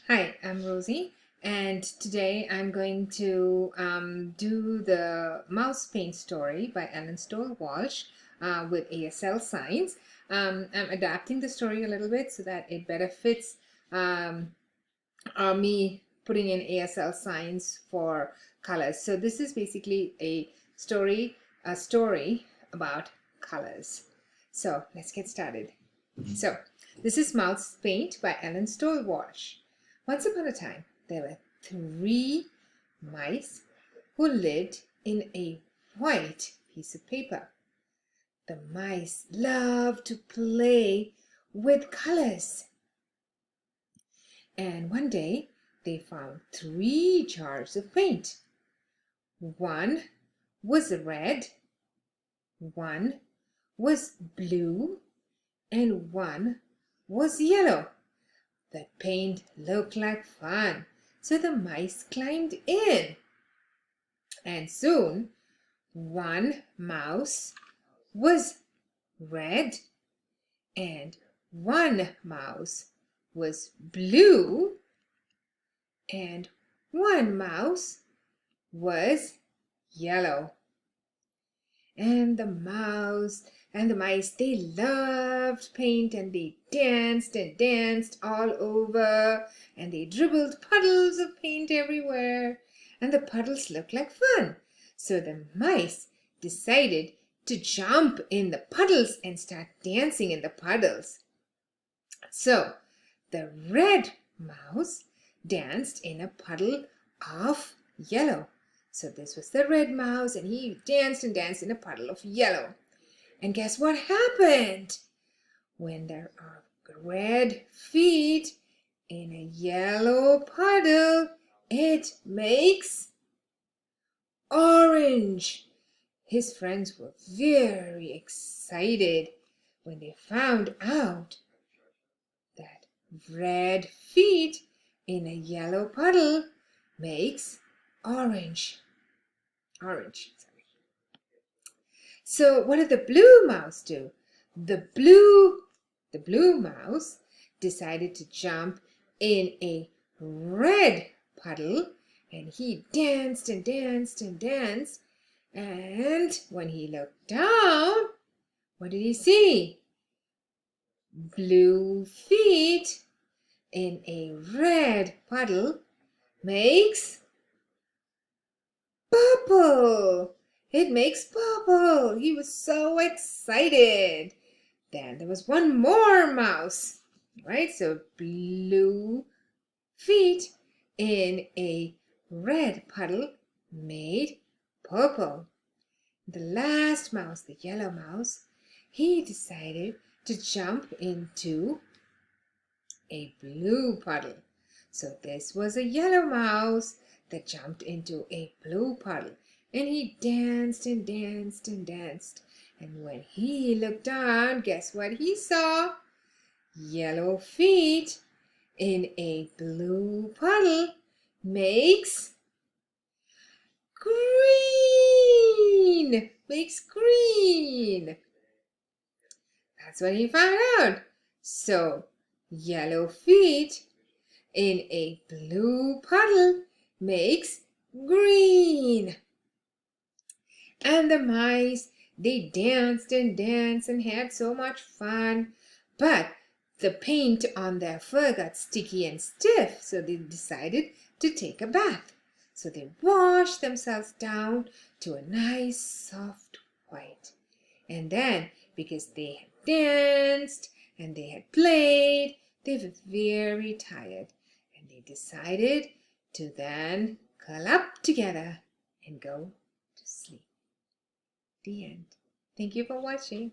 Hi, I'm Rosie, and today I'm going to do the Mouse Paint story by Ellen Stoll Walsh with ASL signs. I'm adapting the story a little bit so that it better fits um, me putting in ASL signs for colors. So this is basically a story about colors. So let's get started. So, this is Mouse Paint by Ellen Stoll Walsh. Once upon a time, there were three mice who lived in a white piece of paper. The mice loved to play with colors. And one day, they found three jars of paint. One was red, one was blue, and one was yellow. The paint looked like fun, so the mice climbed in. And soon one mouse was red and one mouse was blue and one mouse was yellow. And the mice, they loved paint, and they danced and danced all over, and they dribbled puddles of paint everywhere, and the puddles looked like fun. So the mice decided to jump in the puddles and start dancing in the puddles. So the red mouse danced in a puddle of yellow. So this was the red mouse, and he danced and danced in a puddle of yellow. And guess what happened? When there are red feet in a yellow puddle, it makes orange. His friends were very excited when they found out that red feet in a yellow puddle makes orange. Orange. So what did the blue mouse do? The blue mouse decided to jump in a red puddle, and he danced and danced and danced. And when he looked down, what did he see? Blue feet in a red puddle makes purple. It makes purple. He was so excited. Then there was one more mouse, right? So blue feet in a red puddle made purple. The last mouse, the yellow mouse, he decided to jump into a blue puddle. So this was a yellow mouse that jumped into a blue puddle, and he danced and danced and danced. And when he looked down, guess what he saw? Yellow feet in a blue puddle makes green. Makes green. That's what he found out. So yellow feet in a blue puddle makes green. And the mice, they danced and danced and had so much fun. But the paint on their fur got sticky and stiff, so they decided to take a bath. So they washed themselves down to a nice soft white. And then, because they had danced and they had played, they were very tired, and they decided to then curl up together and go to sleep. The end. Thank you for watching.